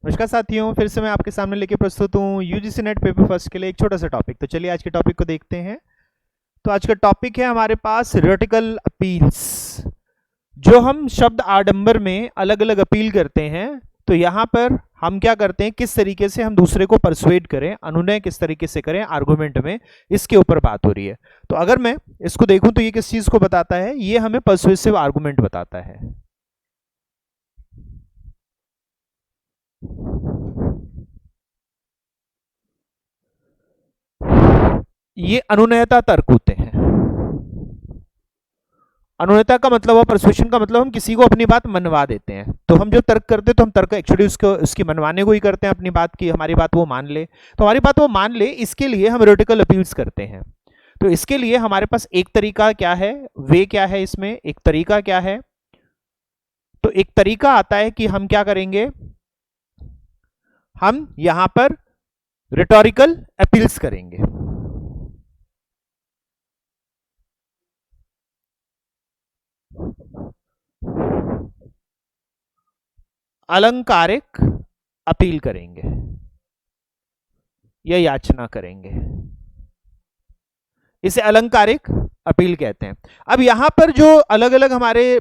नमस्कार साथियों, फिर से मैं आपके सामने लेके प्रस्तुत हूँ यूजीसी नेट पेपर फर्स्ट के लिए एक छोटा सा टॉपिक। तो चलिए आज के टॉपिक को देखते हैं। तो आज का टॉपिक है हमारे पास रिटोरिकल अपील्स। जो हम शब्द आडंबर में अलग अलग अपील करते हैं, तो यहाँ पर हम क्या करते हैं, किस तरीके से हम दूसरे को परसुएड करें, अनुनय किस तरीके से करें आर्गुमेंट में, इसके ऊपर बात हो रही है। तो अगर मैं इसको देखूं तो ये किस चीज को बताता है, ये हमें परसुएसिव आर्गुमेंट बताता है। ये अनुनयता तर्क होते हैं। अनुनयता का मतलब है, परसुएशन का मतलब हम किसी को अपनी बात मनवा देते हैं। तो हम जो तर्क करते हैं तो हम तर्क एक्चुअली उसकी मनवाने को ही करते हैं, अपनी बात की, हमारी बात वो मान ले। तो हमारी बात वो मान ले, इसके लिए हम रिटोरिकल अपील्स करते हैं। तो इसके लिए हमारे पास एक तरीका क्या है, वे क्या है, इसमें एक तरीका क्या है। तो एक तरीका आता है कि हम क्या करेंगे, हम यहां पर रिटोरिकल अपील्स करेंगे। अलंकारिक अपील करेंगे या याचना करेंगे, इसे अलंकारिक अपील कहते हैं। अब यहां पर जो अलग अलग हमारे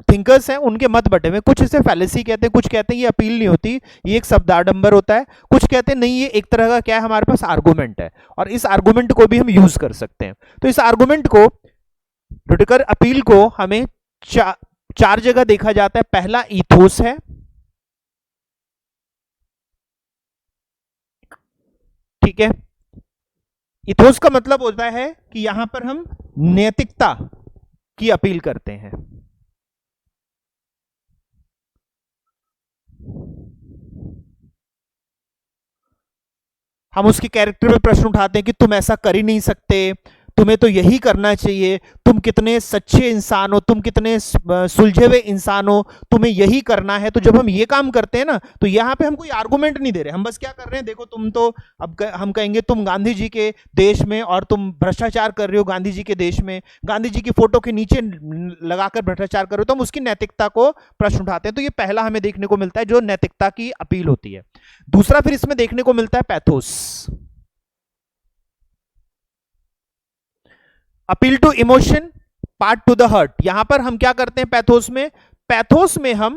थिंकर्स हैं, उनके मत बटे हुए। कुछ इसे फैलेसी कहते हैं, कुछ कहते हैं ये अपील नहीं होती, ये एक शब्दाडंबर होता है। कुछ कहते हैं नहीं, ये एक तरह का क्या है, हमारे पास आर्गुमेंट है, और इस आर्गुमेंट को भी हम यूज कर सकते हैं। तो इस आर्गुमेंट को, रिटोरिकल अपील को, हमें चार जगह देखा जाता है। पहला ईथोस है, ठीक है। इथोस का मतलब होता है कि यहां पर हम नैतिकता की अपील करते हैं। हम उसके कैरेक्टर पे प्रश्न उठाते हैं कि तुम ऐसा कर ही नहीं सकते, तुम्हें तो यही करना चाहिए, तुम कितने सच्चे इंसान हो, तुम कितने सुलझे हुए इंसान हो, तुम्हें यही करना है। तो जब हम ये काम करते हैं ना, तो यहाँ पे हम कोई आर्गुमेंट नहीं दे रहे, हम बस क्या कर रहे हैं, देखो तुम तो, अब हम कहेंगे तुम गांधी जी के देश में और तुम भ्रष्टाचार कर रहे हो, गांधी जी के देश में गांधी जी की फोटो के नीचे लगाकर भ्रष्टाचार कर रहे हो, तो हम उसकी नैतिकता को प्रश्न उठाते हैं। तो ये पहला हमें देखने को मिलता है, जो नैतिकता की अपील होती है। दूसरा फिर इसमें देखने को मिलता है pathos, appeal to emotion, part to the heart. यहां पर हम क्या करते हैं पैथोस में, पैथोस में हम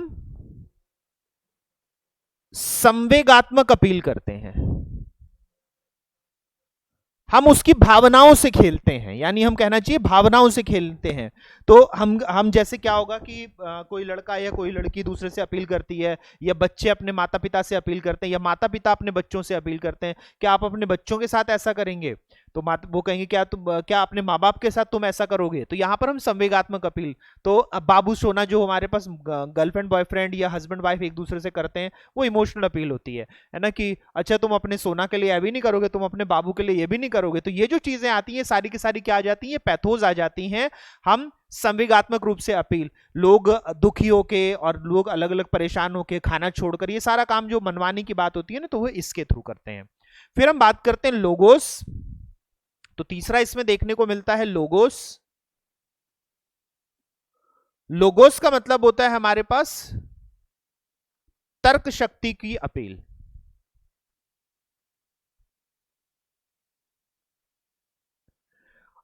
संवेगात्मक अपील करते हैं, हम उसकी भावनाओं से खेलते हैं, यानी हम कहना चाहिए भावनाओं से खेलते हैं। तो हम जैसे क्या होगा कि कोई लड़का या कोई लड़की दूसरे से अपील करती है, या बच्चे अपने माता पिता से अपील करते हैं, या माता पिता अपने बच्चों से अपील करते हैं, क्या आप अपने बच्चों के साथ ऐसा करेंगे? तो वो कहेंगे क्या अपने माँ बाप के साथ तुम ऐसा करोगे? तो यहां पर हम संवेगात्मक अपील, तो अब बाबू सोना जो हमारे पास गर्लफ्रेंड बॉयफ्रेंड या हस्बैंड वाइफ एक दूसरे से करते हैं, वो इमोशनल अपील होती है ना, कि अच्छा तुम अपने सोना के लिए ये भी नहीं करोगे, तुम अपने बाबू के लिए ये भी नहीं करोगे। तो ये जो चीजें आती हैं सारी की सारी क्या आ जाती हैं, पैथोज आ जाती हैं। हम संवेगात्मक रूप से अपील, लोग दुखी होके और लोग अलग अलग परेशान होके खाना छोड़कर, ये सारा काम जो मनवाने की बात होती है ना, तो वो इसके थ्रू करते हैं। फिर हम बात करते हैं लोगोस। तो तीसरा इसमें देखने को मिलता है लोगोस। लोगोस का मतलब होता है हमारे पास तर्क शक्ति की अपील।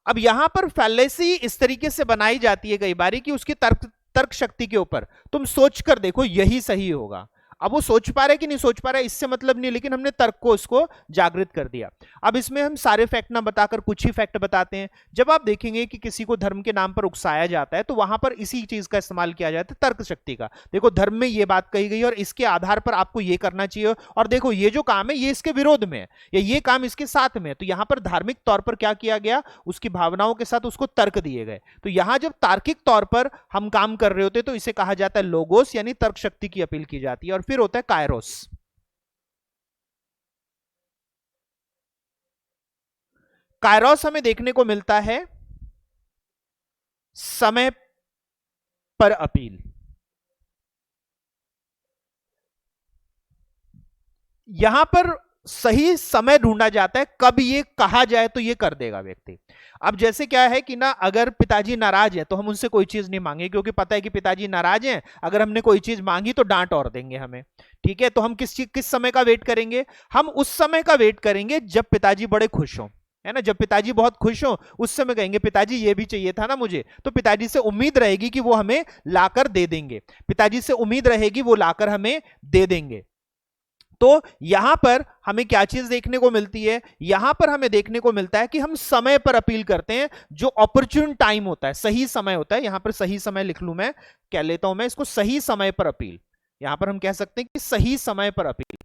अब यहां पर फैलेसी इस तरीके से बनाई जाती है कई बारी कि उसकी तर्क तर्क शक्ति के ऊपर तुम सोच कर देखो यही सही होगा। अब वो सोच पा रहे कि नहीं सोच पा रहे इससे मतलब नहीं, लेकिन हमने तर्क को उसको जागृत कर दिया। अब इसमें हम सारे फैक्ट ना बताकर कुछ ही फैक्ट बताते हैं। जब आप देखेंगे कि किसी को धर्म के नाम पर उकसाया जाता है, तो वहां पर इसी चीज का इस्तेमाल किया जाता है, तर्क शक्ति का। देखो धर्म में ये बात कही गई और इसके आधार पर आपको ये करना चाहिए, और देखो ये जो काम है ये इसके विरोध में है, या ये काम इसके साथ में है। तो यहां पर धार्मिक तौर पर क्या किया गया, उसकी भावनाओं के साथ उसको तर्क दिए गए। तो यहां जब तार्किक तौर पर हम काम कर रहे होते तो इसे कहा जाता है लोगोस, यानी तर्क शक्ति की अपील की जाती है। और फिर होता है कायरोस। कायरोस हमें देखने को मिलता है समय पर अपील। यहां पर सही समय ढूंढा जाता है, कब ये कहा जाए तो ये कर देगा व्यक्ति। अब जैसे क्या है कि ना, अगर पिताजी नाराज है तो हम उनसे कोई चीज नहीं मांगे, क्योंकि पता है कि पिताजी नाराज हैं, अगर हमने कोई चीज मांगी तो डांट और देंगे हमें। ठीक है, तो हम किस समय का वेट करेंगे? हम उस समय का वेट करेंगे जब पिताजी बड़े खुश हों, है ना। जब पिताजी बहुत खुश हो उस समय कहेंगे पिताजी ये भी चाहिए था ना मुझे, तो पिताजी से उम्मीद रहेगी कि वो हमें लाकर दे देंगे, पिताजी से उम्मीद रहेगी वो लाकर हमें दे देंगे। तो यहां पर हमें क्या चीज देखने को मिलती है? यहां पर हमें देखने को मिलता है कि हम समय पर अपील करते हैं, जो ऑपर्चुन टाइम होता है, सही समय होता है। यहां पर सही समय लिख लूं, मैं कह लेता हूं मैं इसको, सही समय पर अपील। यहां पर हम कह सकते हैं कि सही समय पर अपील।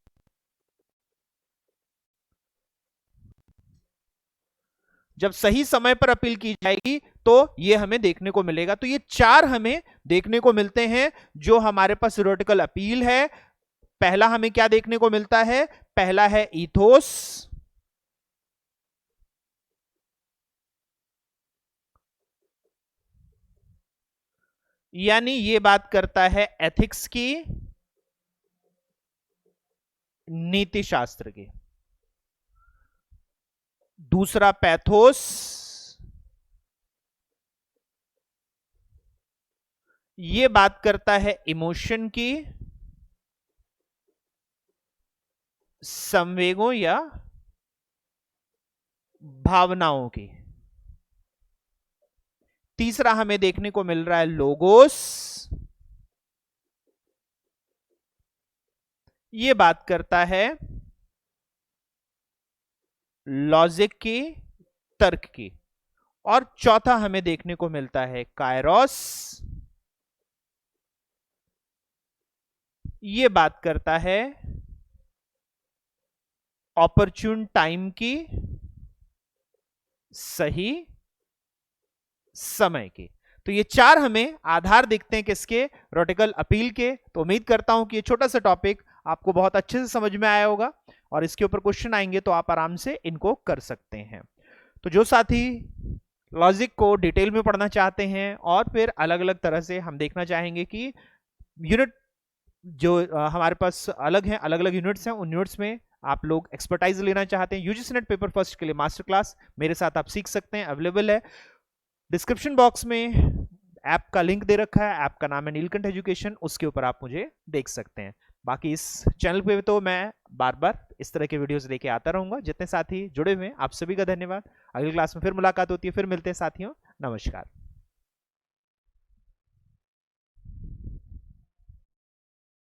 जब सही समय पर अपील की जाएगी तो ये हमें देखने को मिलेगा। तो ये चार हमें देखने को मिलते हैं जो हमारे पास थ्योरेटिकल अपील है। पहला हमें क्या देखने को मिलता है? पहला है ईथोस, यानी ये बात करता है एथिक्स की, नीति शास्त्र की। दूसरा पैथोस, ये बात करता है इमोशन की, संवेगों या भावनाओं की। तीसरा हमें देखने को मिल रहा है लोगोस, ये बात करता है लॉजिक की, तर्क की। और चौथा हमें देखने को मिलता है कायरोस, ये बात करता है ऑपर्चुन टाइम की, सही समय की। तो ये चार हमें आधार दिखते हैं किसके? रॉटिकल अपील के। तो उम्मीद करता हूं कि ये छोटा सा टॉपिक आपको बहुत अच्छे से समझ में आया होगा, और इसके ऊपर क्वेश्चन आएंगे तो आप आराम से इनको कर सकते हैं। तो जो साथी लॉजिक को डिटेल में पढ़ना चाहते हैं और फिर अलग अलग तरह से हम देखना चाहेंगे कि यूनिट जो हमारे पास अलग हैं, अलग अलग यूनिट्स हैं, उन यूनिट्स में आप लोग एक्सपर्टाइज लेना चाहते हैं, यूजीसी नेट पेपर फर्स्ट के लिए मास्टर क्लास मेरे साथ आप सीख सकते हैं, अवेलेबल है। डिस्क्रिप्शन बॉक्स में ऐप का लिंक दे रखा है, ऐप का नाम है नीलकंठ एजुकेशन, उसके ऊपर आप मुझे देख सकते हैं। बाकी इस चैनल पे तो मैं बार बार इस तरह के वीडियोस लेके आता रहूंगा। जितने साथी जुड़े हुए हैं आप सभी का धन्यवाद। अगली क्लास में फिर मुलाकात होती है, फिर मिलते हैं साथियों, नमस्कार।